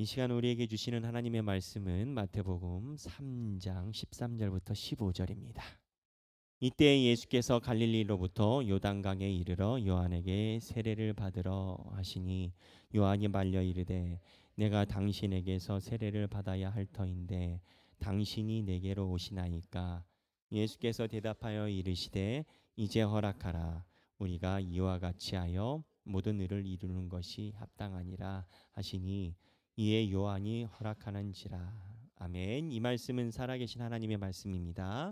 이 시간 우리에게 주시는 하나님의 말씀은 마태복음 3장 13절부터 15절입니다. 이때 예수께서 갈릴리로부터 요단강에 이르러 요한에게 세례를 받으러 하시니 요한이 말려 이르되 내가 당신에게서 세례를 받아야 할 터인데 당신이 내게로 오시나이까. 예수께서 대답하여 이르시되 이제 허락하라. 우리가 이와 같이 하여 모든 의를 이루는 것이 합당하니라 하시니 이에 요한이 허락하는지라. 아멘. 이 말씀은 살아계신 하나님의 말씀입니다.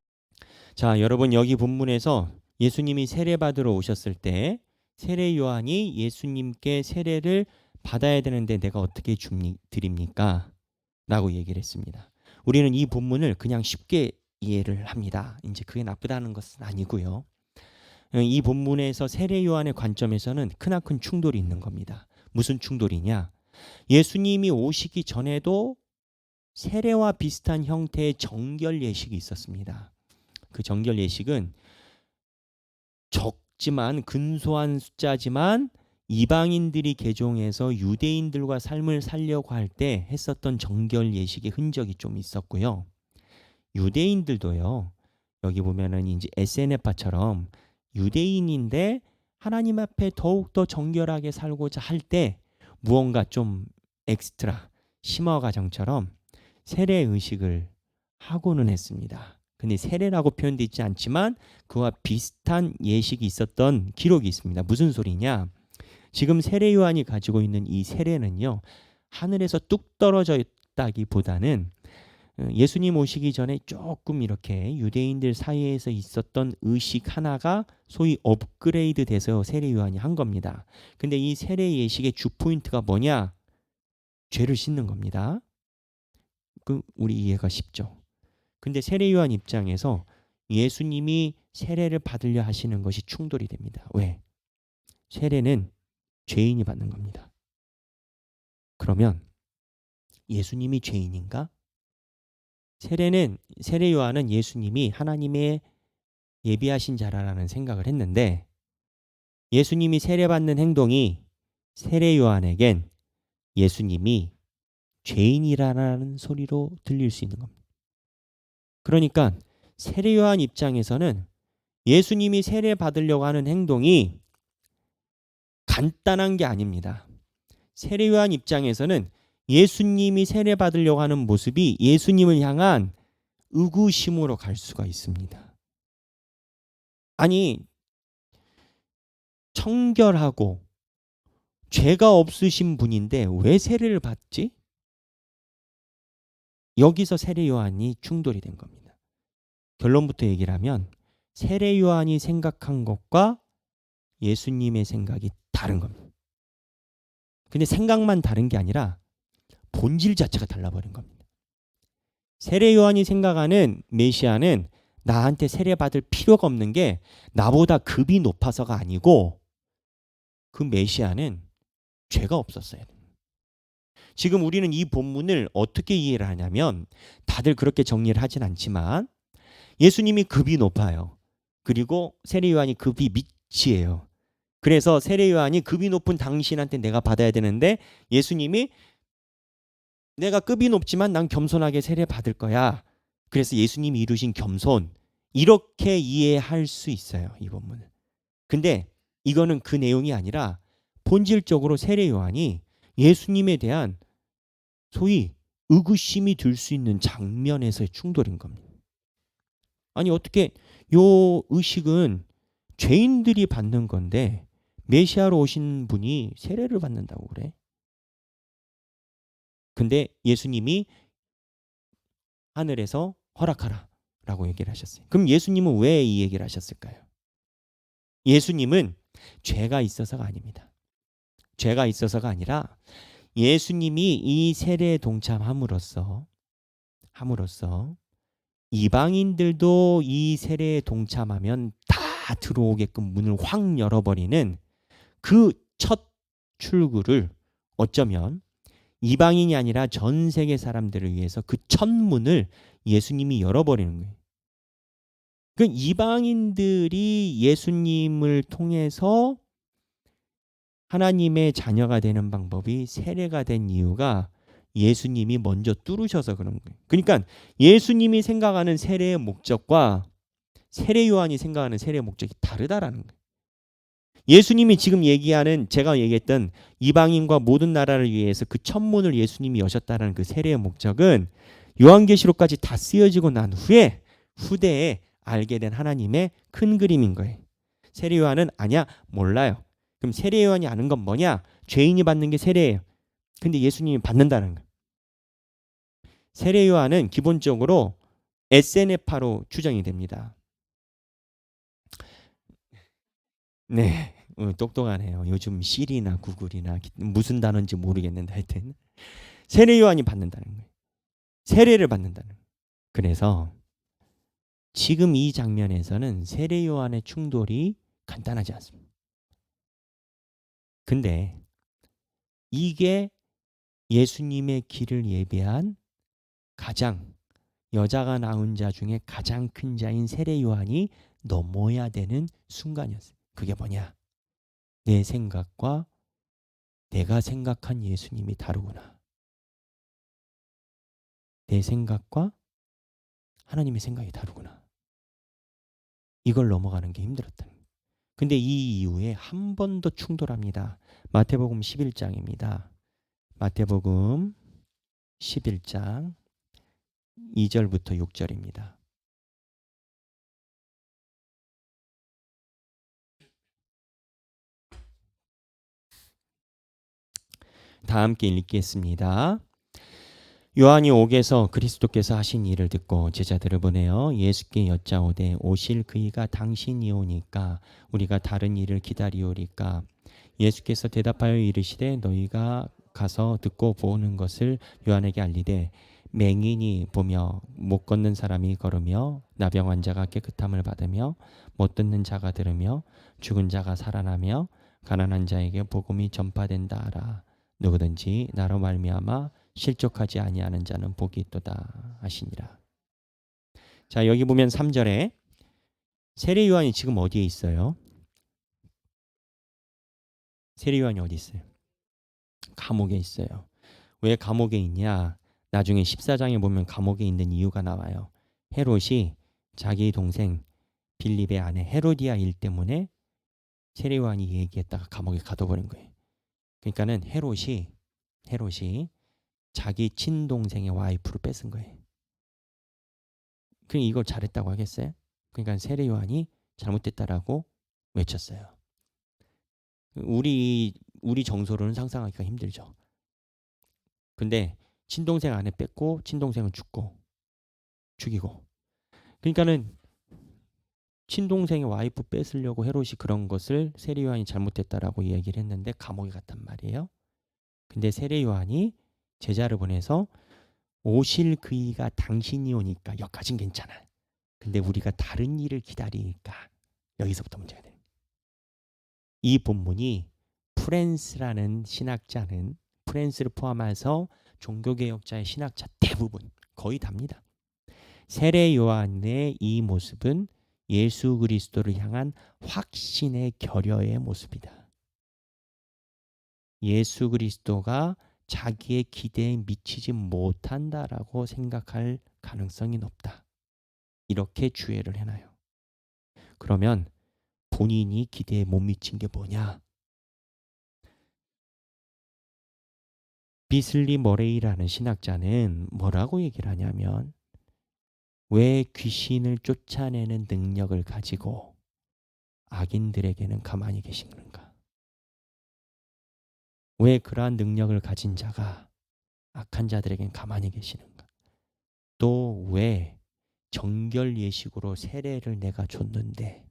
자, 여러분 여기 본문에서 예수님이 세례 받으러 오셨을 때 세례 요한이 예수님께 세례를 받아야 되는데 내가 어떻게 드립니까? 라고 얘기를 했습니다. 우리는 이 본문을 그냥 쉽게 이해를 합니다. 이제 그게 나쁘다는 것은 아니고요. 이 본문에서 세례 요한의 관점에서는 크나큰 충돌이 있는 겁니다. 무슨 충돌이냐? 예수님이 오시기 전에도 세례와 비슷한 형태의 정결 예식이 있었습니다. 그 정결 예식은 적지만 근소한 숫자지만 이방인들이 개종해서 유대인들과 삶을 살려고 할 때 했었던 정결 예식의 흔적이 좀 있었고요. 유대인들도요. 여기 보면은 이제 SNF파처럼 유대인인데 하나님 앞에 더욱더 정결하게 살고자 할 때 무언가 좀 엑스트라 심화 과정처럼 세례 의식을 하고는 했습니다. 근데 세례라고 표현되어 있지 않지만 그와 비슷한 예식이 있었던 기록이 있습니다. 무슨 소리냐? 지금 세례 요한이 가지고 있는 이 세례는요. 하늘에서 뚝 떨어져 있다기보다는 예수님 오시기 전에 조금 이렇게 유대인들 사이에서 있었던 의식 하나가 소위 업그레이드 돼서 세례 요한이 한 겁니다. 근데 이 세례 예식의 주 포인트가 뭐냐? 죄를 씻는 겁니다. 그 우리 이해가 쉽죠. 근데 세례 요한 입장에서 예수님이 세례를 받으려 하시는 것이 충돌이 됩니다. 왜? 세례는 죄인이 받는 겁니다. 그러면 예수님이 죄인인가? 세례 요한은 예수님이 하나님의 예비하신 자라는 생각을 했는데 예수님이 세례받는 행동이 세례 요한에겐 예수님이 죄인이라는 소리로 들릴 수 있는 겁니다. 그러니까 세례 요한 입장에서는 예수님이 세례 받으려고 하는 행동이 간단한 게 아닙니다. 세례 요한 입장에서는 예수님이 세례 받으려고 하는 모습이 예수님을 향한 의구심으로 갈 수가 있습니다. 아니, 청결하고 죄가 없으신 분인데 왜 세례를 받지? 여기서 세례 요한이 충돌이 된 겁니다. 결론부터 얘기를 하면 세례 요한이 생각한 것과 예수님의 생각이 다른 겁니다. 근데 생각만 다른 게 아니라 본질 자체가 달라버린 겁니다. 세례 요한이 생각하는 메시아는 나한테 세례 받을 필요가 없는 게 나보다 급이 높아서가 아니고 그 메시아는 죄가 없었어요. 지금 우리는 이 본문을 어떻게 이해를 하냐면 다들 그렇게 정리를 하진 않지만 예수님이 급이 높아요. 그리고 세례 요한이 급이 밑이에요. 그래서 세례 요한이 급이 높은 당신한테 내가 받아야 되는데 예수님이 내가 급이 높지만 난 겸손하게 세례 받을 거야. 그래서 예수님이 이루신 겸손 이렇게 이해할 수 있어요. 이 본문은. 근데 이거는 그 내용이 아니라 본질적으로 세례 요한이 예수님에 대한 소위 의구심이 들 수 있는 장면에서의 충돌인 겁니다. 아니 어떻게 요 의식은 죄인들이 받는 건데 메시아로 오신 분이 세례를 받는다고 그래? 근데 예수님이 하늘에서 허락하라 라고 얘기를 하셨어요. 그럼 예수님은 왜 이 얘기를 하셨을까요? 예수님은 죄가 있어서가 아닙니다. 죄가 있어서가 아니라 예수님이 이 세례에 동참함으로써 이방인들도 이 세례에 동참하면 다 들어오게끔 문을 확 열어버리는 그 첫 출구를 어쩌면 이방인이 아니라 전 세계 사람들을 위해서 그 첫 문을 예수님이 열어버리는 거예요. 그 이방인들이 예수님을 통해서 하나님의 자녀가 되는 방법이 세례가 된 이유가 예수님이 먼저 뚫으셔서 그런 거예요. 그러니까 예수님이 생각하는 세례의 목적과 세례 요한이 생각하는 세례의 목적이 다르다라는 거예요. 예수님이 지금 얘기하는 제가 얘기했던 이방인과 모든 나라를 위해서 그 천문을 예수님이 여셨다는 그 세례의 목적은 요한계시록까지 다 쓰여지고 난 후에 후대에 알게 된 하나님의 큰 그림인 거예요. 세례 요한은 아니야 몰라요. 그럼 세례 요한이 아는 건 뭐냐? 죄인이 받는 게 세례예요. 근데 예수님이 받는다는 거예요. 세례 요한은 기본적으로 SNF파로 추정이 됩니다. 네. 똑똑하네요. 요즘 시리나 구글이나 무슨 단어인지 모르겠는데 하여튼 세례 요한이 받는다는 거예요. 세례를 받는다는 거예요. 그래서 지금 이 장면에서는 세례 요한의 충돌이 간단하지 않습니다. 근데 이게 예수님의 길을 예비한 가장 여자가 낳은 자 중에 가장 큰 자인 세례 요한이 넘어야 되는 순간이었어요. 그게 뭐냐? 내 생각과 내가 생각한 예수님이 다르구나. 내 생각과 하나님의 생각이 다르구나. 이걸 넘어가는 게 힘들었다는 거예요. 근데 이 이후에 한 번 더 충돌합니다. 마태복음 11장입니다. 마태복음 11장 2절부터 6절입니다. 다 함께 읽겠습니다. 요한이 옥에서 그리스도께서 하신 일을 듣고 제자들을 보내어 예수께 여짜오되 오실 그이가 당신이오니까 우리가 다른 일을 기다리오리까. 예수께서 대답하여 이르시되 너희가 가서 듣고 보는 것을 요한에게 알리되 맹인이 보며 못 걷는 사람이 걸으며 나병 환자가 깨끗함을 받으며 못 듣는 자가 들으며 죽은 자가 살아나며 가난한 자에게 복음이 전파된다 하라. 누구든지 나로 말미암아 실족하지 아니하는 자는 복이 있도다 하시니라. 자, 여기 보면 3절에 세례 요한이 지금 어디에 있어요? 세례 요한이 어디 있어요? 감옥에 있어요. 왜 감옥에 있냐? 나중에 14장에 보면 감옥에 있는 이유가 나와요. 헤롯이 자기 동생 빌립의 아내 헤로디아 일 때문에 세례 요한이 얘기했다가 감옥에 가둬버린 거예요. 그러니까는 헤롯이 자기 친동생의 와이프를 뺏은 거예요. 그럼 이걸 잘했다고 하겠어요? 그러니까 세례 요한이 잘못됐다라고 외쳤어요. 우리 정서로는 상상하기가 힘들죠. 근데 친동생 아내 뺏고 친동생은 죽이고. 그러니까는 친동생의 와이프 뺏으려고 헤롯이 그런 것을 세례 요한이 잘못됐다라고 얘기를 했는데 감옥에 갔단 말이에요. 근데 세례 요한이 제자를 보내서 오실 그이가 당신이 오니까 여기까진 괜찮아. 근데 우리가 다른 일을 기다리니까 여기서부터 문제가 돼요. 이 본문이 프랜스라는 신학자는 프랜스를 포함해서 종교개혁자의 신학자 대부분 거의 답니다. 세례 요한의 이 모습은 예수 그리스도를 향한 확신의 결여의 모습이다. 예수 그리스도가 자기의 기대에 미치지 못한다라고 생각할 가능성이 높다. 이렇게 주의를 해놔요. 그러면 본인이 기대에 못 미친 게 뭐냐? 비슬리 머레이라는 신학자는 뭐라고 얘기를 하냐면 왜 귀신을 쫓아내는 능력을 가지고 악인들에게는 가만히 계시는가? 왜 그러한 능력을 가진 자가 악한 자들에겐 가만히 계시는가? 또 왜 정결 예식으로 세례를 내가 줬는데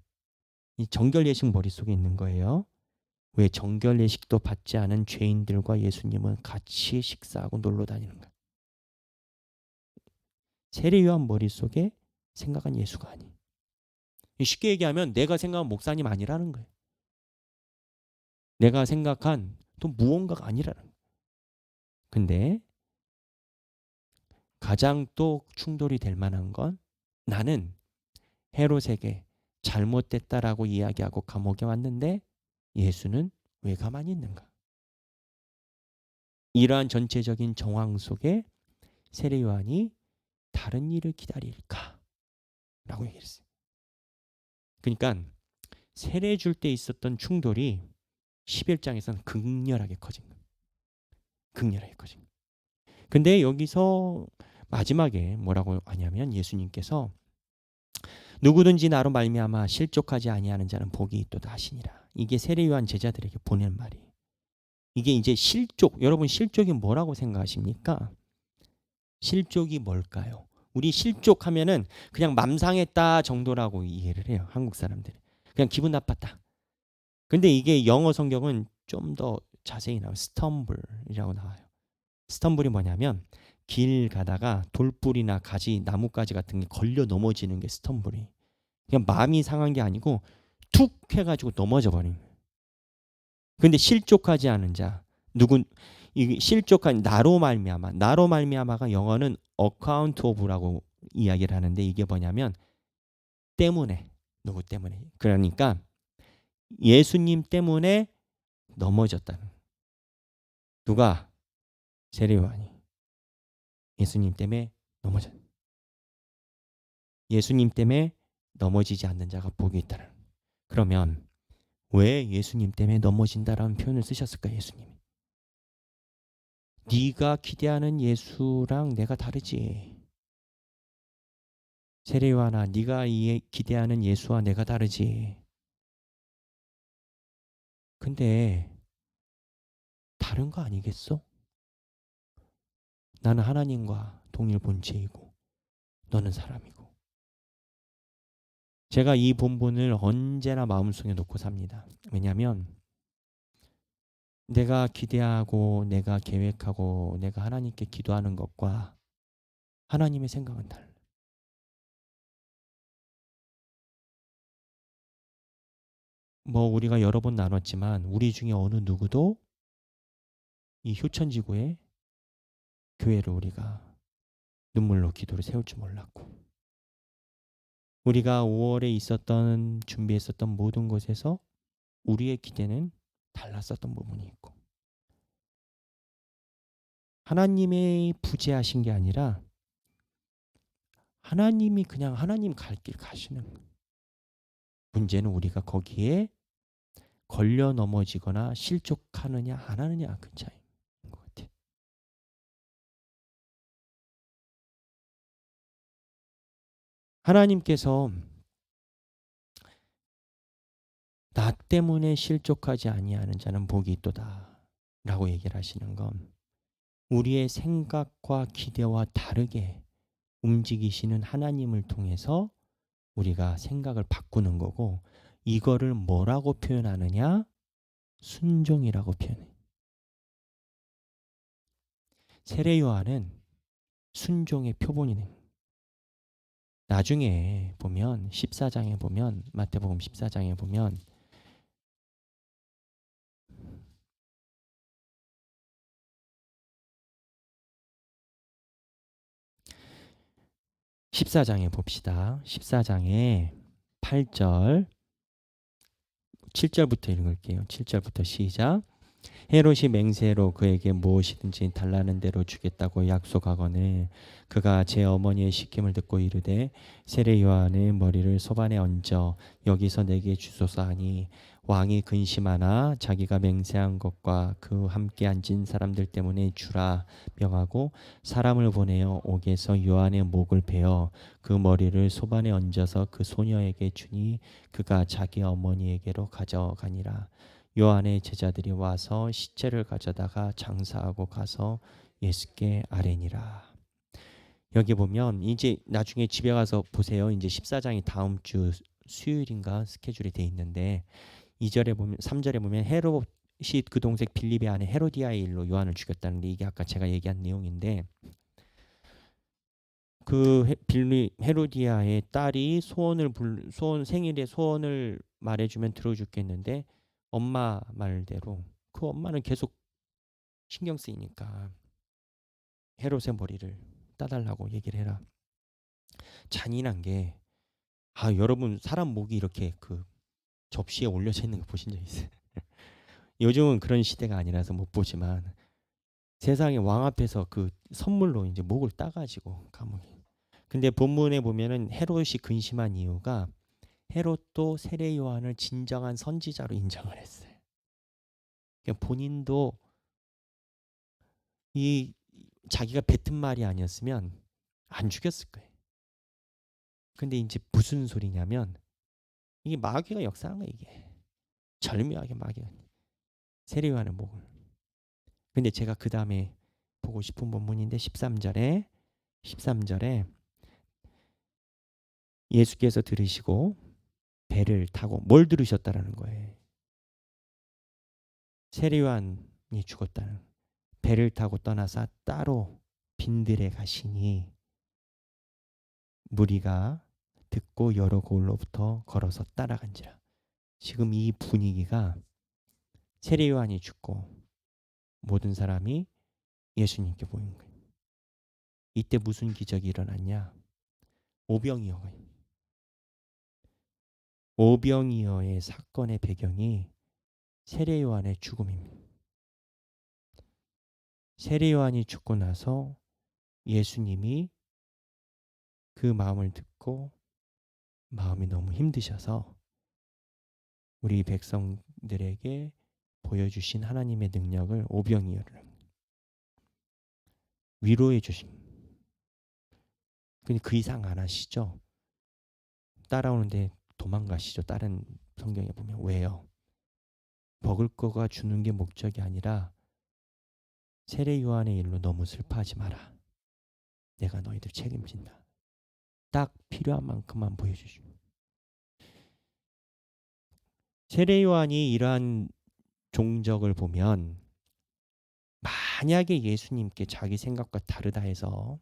이 정결 예식 머릿속에 있는 거예요. 왜 정결 예식도 받지 않은 죄인들과 예수님은 같이 식사하고 놀러 다니는가? 세례 요한 머릿속에 생각한 예수가 아니. 쉽게 얘기하면 내가 생각한 목사님 아니라는 거예요. 내가 생각한 또 무언가가 아니라는 거예요. 근데 가장 또 충돌이 될 만한 건 나는 헤롯에게 잘못됐다라고 이야기하고 감옥에 왔는데 예수는 왜 가만히 있는가? 이러한 전체적인 정황 속에 세례 요한이 다른 일을 기다릴까? 라고 얘기했어요. 그러니까 세례 줄 때 있었던 충돌이 11장에서는 극렬하게 커진 거예요. 극렬하게 커진 거예요. 근데 여기서 마지막에 뭐라고 하냐면 예수님께서 누구든지 나로 말미암아 실족하지 아니하는 자는 복이 있도다 하시니라. 이게 세례 요한 제자들에게 보낸 말이에요. 이게 이제 실족, 여러분 실족이 뭐라고 생각하십니까? 실족이 뭘까요? 우리 실족하면은 그냥 맘상했다 정도라고 이해를 해요. 한국 사람들이. 그냥 기분 나빴다. 근데 이게 영어 성경은 좀 더 자세히 나와요. 스텀블이라고 나와요. 스텀블이 뭐냐면 길 가다가 돌불이나 가지, 나뭇가지 같은 게 걸려 넘어지는 게 스텀블이. 그냥 마음이 상한 게 아니고 툭 해가지고 넘어져 버린 거예요. 근데 실족하지 않은 자, 누군 이 실족한 나로 말미암아가 영어는 account of라고 이야기를 하는데 이게 뭐냐면 때문에 누구 때문에 그러니까 예수님 때문에 넘어졌다는 누가 세례 요한이 예수님 때문에 넘어졌 예수님 때문에 넘어지지 않는 자가 복이 있다는 그러면 왜 예수님 때문에 넘어진다라는 표현을 쓰셨을까 예수님이 네가 기대하는 예수랑 내가 다르지 세례 요한아 네가 기대하는 예수와 내가 다르지 근데 다른 거 아니겠어? 나는 하나님과 동일 본체이고 너는 사람이고 제가 이 본분을 언제나 마음속에 놓고 삽니다. 왜냐하면 내가 기대하고 내가 계획하고 내가 하나님께 기도하는 것과 하나님의 생각은 달라. 뭐 우리가 여러 번 나눴지만 우리 중에 어느 누구도 이 효천지구에 교회를 우리가 눈물로 기도를 세울 줄 몰랐고 우리가 5월에 있었던 준비했었던 모든 것에서 우리의 기대는 달랐었던 부분이 있고 하나님의 부재하신 게 아니라 하나님이 그냥 하나님 갈 길 가시는 거예요. 문제는 우리가 거기에 걸려 넘어지거나 실족하느냐 안 하느냐 그 차이인 것 같아요. 하나님께서 나 때문에 실족하지 아니하는 자는 복이 있도다 라고 얘기를 하시는 건 우리의 생각과 기대와 다르게 움직이시는 하나님을 통해서 우리가 생각을 바꾸는 거고 이거를 뭐라고 표현하느냐? 순종이라고 표현해. 세례 요한은 순종의 표본이네. 나중에 보면 14장에 보면 마태복음 14장에 보면 14장에 봅시다. 14장에 8절 7절부터 읽을게요. 7절부터 시작. 헤롯이 맹세로 그에게 무엇이든지 달라는 대로 주겠다고 약속하거늘 그가 제 어머니의 시킴을 듣고 이르되 세례 요한의 머리를 소반에 얹어 여기서 내게 주소서 하니 왕이 근심하나 자기가 맹세한 것과 그 함께 앉은 사람들 때문에 주라 명하고 사람을 보내어 옥에서 요한의 목을 베어 그 머리를 소반에 얹어서 그 소녀에게 주니 그가 자기 어머니에게로 가져가니라. 요한의 제자들이 와서 시체를 가져다가 장사하고 가서 예수께 아뢰니라. 여기 보면 이제 나중에 집에 가서 보세요. 이제 14장이 다음 주 수요일인가 스케줄이 돼 있는데 2절에 보면 3절에 보면 헤롯이 그 동생 빌립의 아내 헤로디아의 일로 요한을 죽였다는데 이게 아까 제가 얘기한 내용인데 그 헤로디아의 딸이 소원 생일에 소원을 말해주면 들어주겠는데 엄마 말대로 그 엄마는 계속 신경 쓰이니까 헤롯의 머리를 따달라고 얘기를 해라. 잔인한 게 여러분 사람 목이 이렇게 그 접시에 올려져 있는 거 보신 적 있어요? 요즘은 그런 시대가 아니라서 못 보지만 세상의 왕 앞에서 그 선물로 이제 목을 따가지고 감옥에. 근데 본문에 보면은 헤롯이 근심한 이유가 헤롯도 세례 요한을 진정한 선지자로 인정을 했어요. 그러니까 본인도 이 자기가 뱉은 말이 아니었으면 안 죽였을 거예요. 근데 이제 무슨 소리냐면 이게 마귀가 역사한 거예요. 이게 절묘하게 마귀가 세례 요한의 목을. 근데 제가 그 다음에 보고 싶은 본문인데 13절에 예수께서 들으시고 배를 타고 뭘 들으셨다라는 거예요. 세례 요한이 죽었다는. 배를 타고 떠나서 따로 빈들에 가시니 무리가 듣고 여러 고을로부터 걸어서 따라간지라. 지금 이 분위기가 세례 요한이 죽고 모든 사람이 예수님께 보인 거예요. 이때 무슨 기적이 일어났냐? 오병이어가. 오병이어의 사건의 배경이 세례 요한의 죽음입니다. 세례 요한이 죽고 나서 예수님이 그 마음을 듣고 마음이 너무 힘드셔서 우리 백성들에게 보여주신 하나님의 능력을 오병이어를 위로해 주신. 근데 그 이상 안 하시죠? 따라오는데 도망가시죠. 다른 성경에 보면. 왜요? 먹을 거가 주는 게 목적이 아니라 세례 요한의 일로 너무 슬퍼하지 마라. 내가 너희들 책임진다. 딱 필요한 만큼만 보여주시고. 세례 요한이 이러한 종적을 보면 만약에 예수님께 자기 생각과 다르다 해서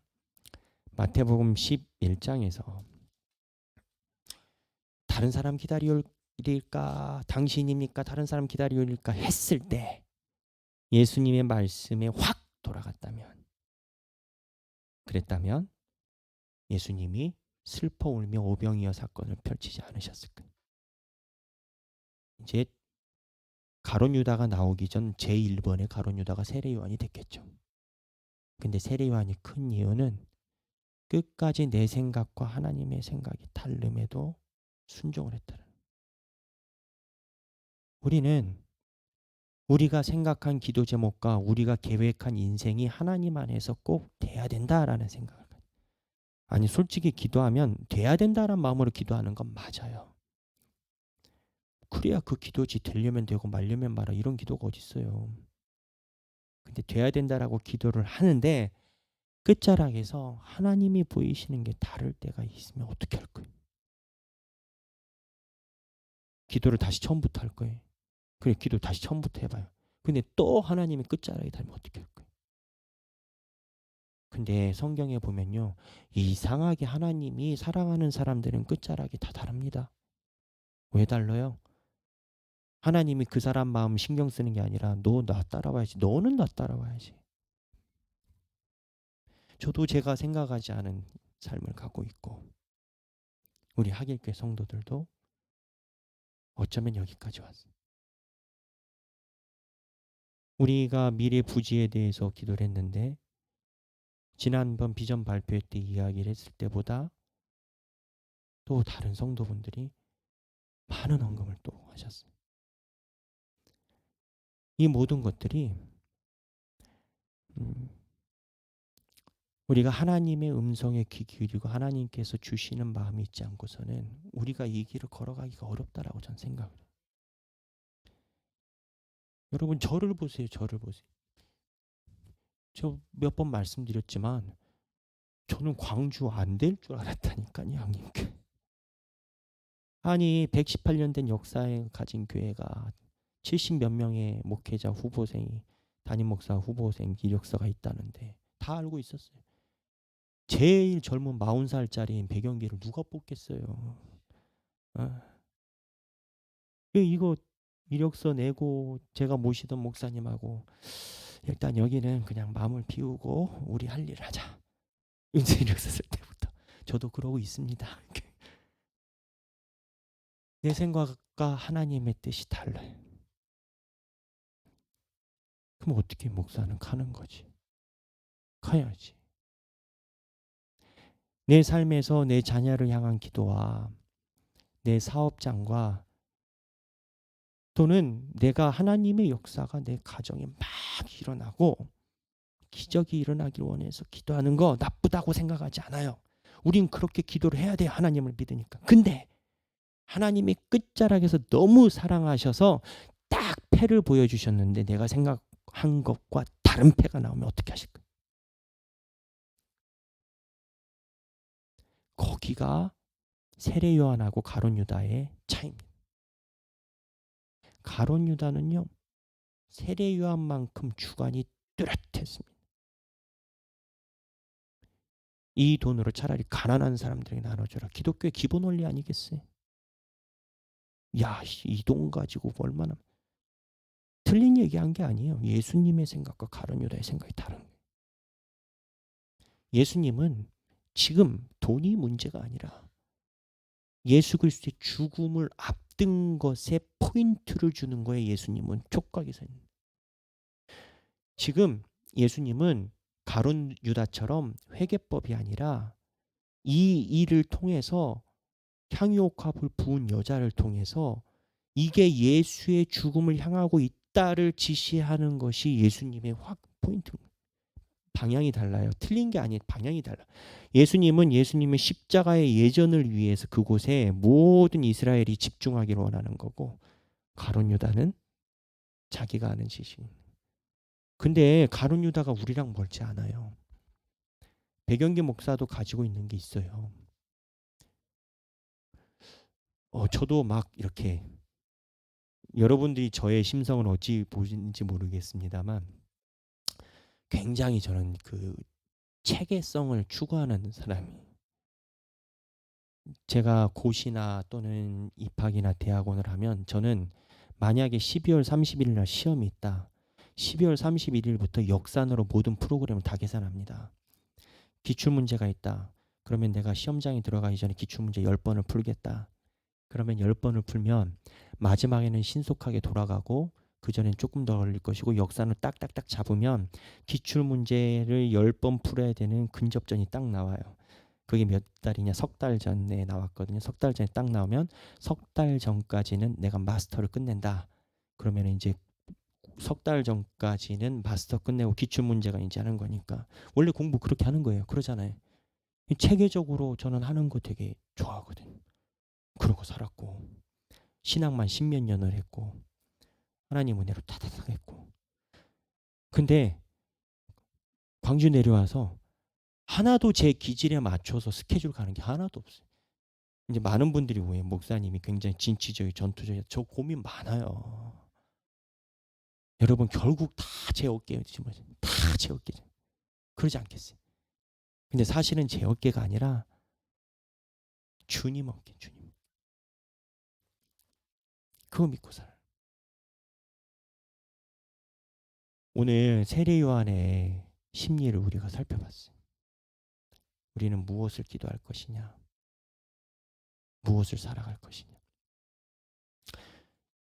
마태복음 11장에서 다른 사람 기다리올까 당신입니까 다른 사람 기다리올까 했을 때 예수님의 말씀에 확 돌아갔다면 그랬다면 예수님이 슬퍼 울며 오병이어 사건을 펼치지 않으셨을 거예요. 이제 가룟 유다가 나오기 전 제1번의 가룟 유다가 세례 요한이 됐겠죠. 근데 세례 요한이 큰 이유는 끝까지 내 생각과 하나님의 생각이 다름에도 순종을 했다는. 우리는 우리가 생각한 기도 제목과 우리가 계획한 인생이 하나님 안에서 꼭 돼야 된다라는 생각을 가져요. 아니 솔직히 기도하면 돼야 된다는 마음으로 기도하는 건 맞아요. 그래야 그 기도지 되려면 되고 말려면 말아 이런 기도가 어디 있어요. 근데 돼야 된다라고 기도를 하는데 끝자락에서 하나님이 보이시는 게 다를 때가 있으면 어떻게 할 거예요? 기도를 다시 처음부터 할 거예요. 그래 기도 다시 처음부터 해봐요. 근데 또 하나님이 끝자락에 닮으면 어떻게 할 거예요? 근데 성경에 보면요. 이상하게 하나님이 사랑하는 사람들은 끝자락이 다 다릅니다. 왜 달라요? 하나님이 그 사람 마음 신경 쓰는 게 아니라 너 나 따라와야지. 너는 나 따라와야지. 저도 제가 생각하지 않은 삶을 갖고 있고 우리 하길교회 성도들도 어쩌면 여기까지 왔어요. 우리가 미래 부지에 대해서 기도를 했는데 지난번 비전 발표회 때 이야기를 했을 때보다 또 다른 성도분들이 많은 헌금을 또 하셨어요. 이 모든 것들이 우리가 하나님의 음성에 귀 기울이고 하나님께서 주시는 마음이 있지 않고서는 우리가 이 길을 걸어가기가 어렵다라고 저는 생각을 해요. 여러분 저를 보세요. 저를 보세요. 저 몇 번 말씀드렸지만 저는 광주 안 될 줄 알았다니까요. 형님께. 아니 118년 된 역사에 가진 교회가 70 몇 명의 목회자 후보생이 담임 목사 후보생 이력서가 있다는데 다 알고 있었어요. 제일 젊은 40살짜리인 백영기를 누가 뽑겠어요. 아, 이거 이력서 내고 제가 모시던 목사님하고 일단 여기는 그냥 마음을 비우고 우리 할 일 하자. 이제 이력서 쓸 때부터 저도 그러고 있습니다. 내 생각과 하나님의 뜻이 달라요. 그럼 어떻게 목사는 가는 거지. 가야지. 내 삶에서 내 자녀를 향한 기도와 내 사업장과 또는 내가 하나님의 역사가 내 가정에 막 일어나고 기적이 일어나길 원해서 기도하는 거 나쁘다고 생각하지 않아요. 우린 그렇게 기도를 해야 돼요. 하나님을 믿으니까. 근데 하나님의 끝자락에서 너무 사랑하셔서 딱 패를 보여주셨는데 내가 생각한 것과 다른 패가 나오면 어떻게 하실까요? 거기가 세례 요한하고 가룟 유다의 차이입니다. 가룟 유다는요. 세례 요한만큼 주관이 뚜렷했습니다. 이 돈으로 차라리 가난한 사람들에게 나눠줘라. 기독교의 기본 원리 아니겠어요? 야, 이 돈 가지고 얼마나 틀린 얘기한 게 아니에요. 예수님의 생각과 가룟 유다의 생각이 다른 거예요. 예수님은 지금 돈이 문제가 아니라 예수 그리스도의 죽음을 앞둔 것에 포인트를 주는 거에 예수님은 촉각이 서 있는. 지금 예수님은 가룟 유다처럼 회개법이 아니라 이 일을 통해서 향유옥합을 부은 여자를 통해서 이게 예수의 죽음을 향하고 있다를 지시하는 것이 예수님의 포인트입니다. 방향이 달라요. 틀린 게 아니에요. 방향이 달라. 예수님은 예수님의 십자가의 예전을 위해서 그곳에 모든 이스라엘이 집중하기를 원하는 거고 가룟 유다는 자기가 아는 지식. 근데 가룟 유다가 우리랑 멀지 않아요. 백영기 목사도 가지고 있는 게 있어요. 저도 막 이렇게 여러분들이 저의 심성을 어찌 보시는지 모르겠습니다만 굉장히 저는 그 체계성을 추구하는 사람이에요. 제가 고시나 또는 입학이나 대학원을 하면 저는 만약에 12월 30일 날 시험이 있다. 12월 31일부터 역산으로 모든 프로그램을 다 계산합니다. 기출문제가 있다. 그러면 내가 시험장에 들어가기 전에 기출문제 10번을 풀겠다. 그러면 10번을 풀면 마지막에는 신속하게 돌아가고 그전엔 조금 더 걸릴 것이고 역산을 딱딱딱 잡으면 기출문제를 10번 풀어야 되는 근접전이 딱 나와요. 그게 몇 달이냐? 석 달 전에 나왔거든요. 석 달 전에 딱 나오면 석 달 전까지는 내가 마스터를 끝낸다. 그러면 이제 석 달 전까지는 마스터 끝내고 기출문제가 이제 하는 거니까 원래 공부 그렇게 하는 거예요. 그러잖아요. 체계적으로 저는 하는 거 되게 좋아하거든요. 그러고 살았고 신앙만 10몇 년을 했고 하나님 은혜로 타다닥 했고 근데 광주 내려와서 하나도 제 기질에 맞춰서 스케줄 가는 게 하나도 없어요. 이제 많은 분들이 왜 목사님이 굉장히 진취적이고 전투적이야. 저 고민 많아요. 여러분 결국 다 제 어깨에 짊어져. 다 제 어깨죠. 그러지 않겠어요. 근데 사실은 제 어깨가 아니라 주님 어깨, 주님. 그거 믿고 살아요. 오늘 세례 요한의 심리를 우리가 살펴봤어요. 우리는 무엇을 기도할 것이냐? 무엇을 살아갈 것이냐?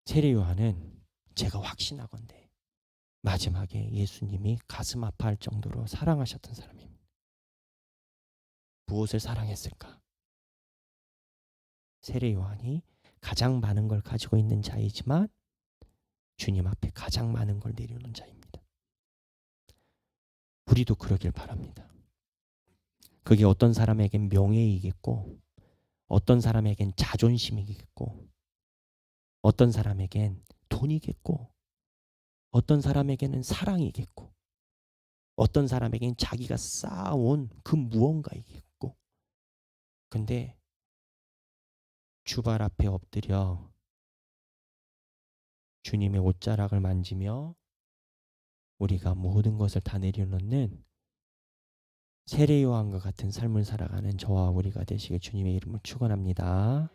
세례 요한은 제가 확신하건대 마지막에 예수님이 가슴 아파할 정도로 사랑하셨던 사람입니다. 무엇을 사랑했을까? 세례 요한이 가장 많은 걸 가지고 있는 자이지만 주님 앞에 가장 많은 걸 내려놓은 자입니다. 우리도 그러길 바랍니다. 그게 어떤 사람에겐 명예이겠고 어떤 사람에겐 자존심이겠고 어떤 사람에겐 돈이겠고 어떤 사람에게는 사랑이겠고 어떤 사람에겐 자기가 쌓아온 그 무언가이겠고 근데 주발 앞에 엎드려 주님의 옷자락을 만지며 우리가 모든 것을 다 내려놓는 세례 요한과 같은 삶을 살아가는 저와 우리가 되시길 주님의 이름을 축원합니다.